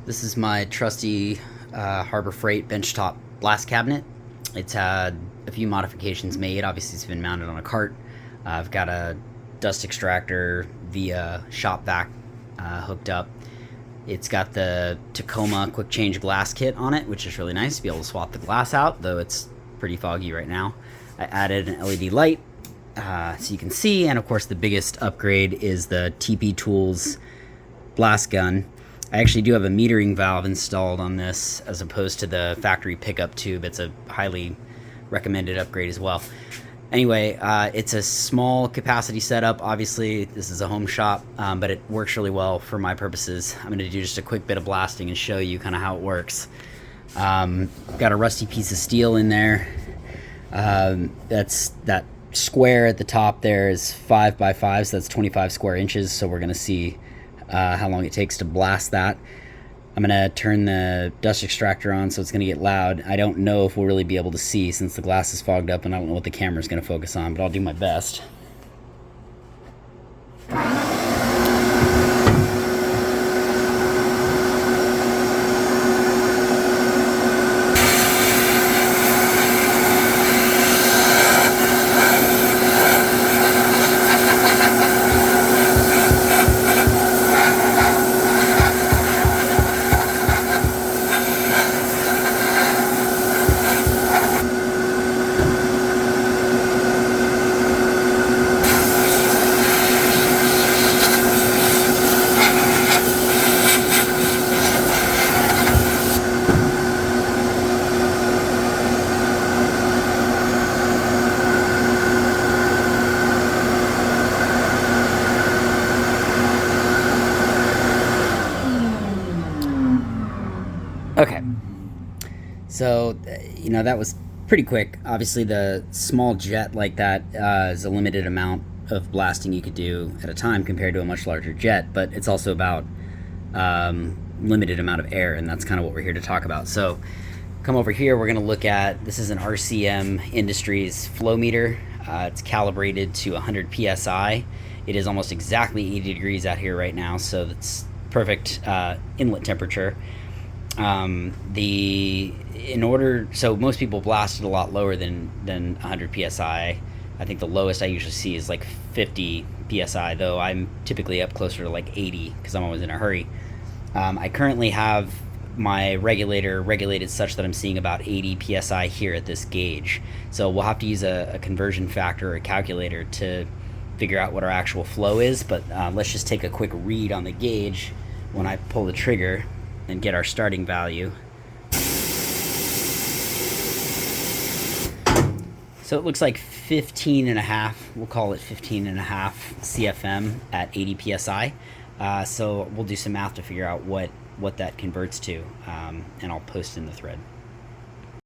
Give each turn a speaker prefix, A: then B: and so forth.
A: This is my trusty Harbor Freight benchtop blast cabinet. It's had a few modifications made. Obviously, it's been mounted on a cart. I've got a dust extractor via shop vac hooked up. It's got the Tacoma quick change glass kit on it, which is really nice to be able to swap the glass out, though it's pretty foggy right now. I added an LED light so you can see, and of course the biggest upgrade is the TP Tools blast gun. I actually do have a metering valve installed on this as opposed to the factory pickup tube. It's a highly recommended upgrade as well. Anyway, it's a small capacity setup. Obviously, this is a home shop, but it works really well for my purposes. I'm going to do just a quick bit of blasting and show you kind of how it works. Got a rusty piece of steel in there. That square at the top there is 5 by 5, so that's 25 square inches. So we're going to see how long it takes to blast that. I'm going to turn the dust extractor on, so it's going to get loud. I don't know if we'll really be able to see since the glass is fogged up, and I don't know what the camera's going to focus on, but I'll do my best. Okay, so that was pretty quick. Obviously the small jet like that is a limited amount of blasting you could do at a time compared to a much larger jet, but it's also about limited amount of air, and that's kind of what we're here to talk about. So come over here, we're going to look at, this is an RCM Industries flow meter. It's calibrated to 100 psi. It is almost exactly 80 degrees out here right now, so that's perfect inlet temperature. So most people blast it a lot lower than 100 psi. I think the lowest I usually see is like 50 psi, though I'm typically up closer to like 80 because I'm always in a hurry. I currently have my regulator regulated such that I'm seeing about 80 psi here at this gauge. So we'll have to use a conversion factor or a calculator to figure out what our actual flow is, but let's just take a quick read on the gauge when I pull the trigger and get our starting value. So it looks like 15 and a half, we'll call it 15 and a half CFM at 80 psi. So we'll do some math to figure out what that converts to, and I'll post in the thread.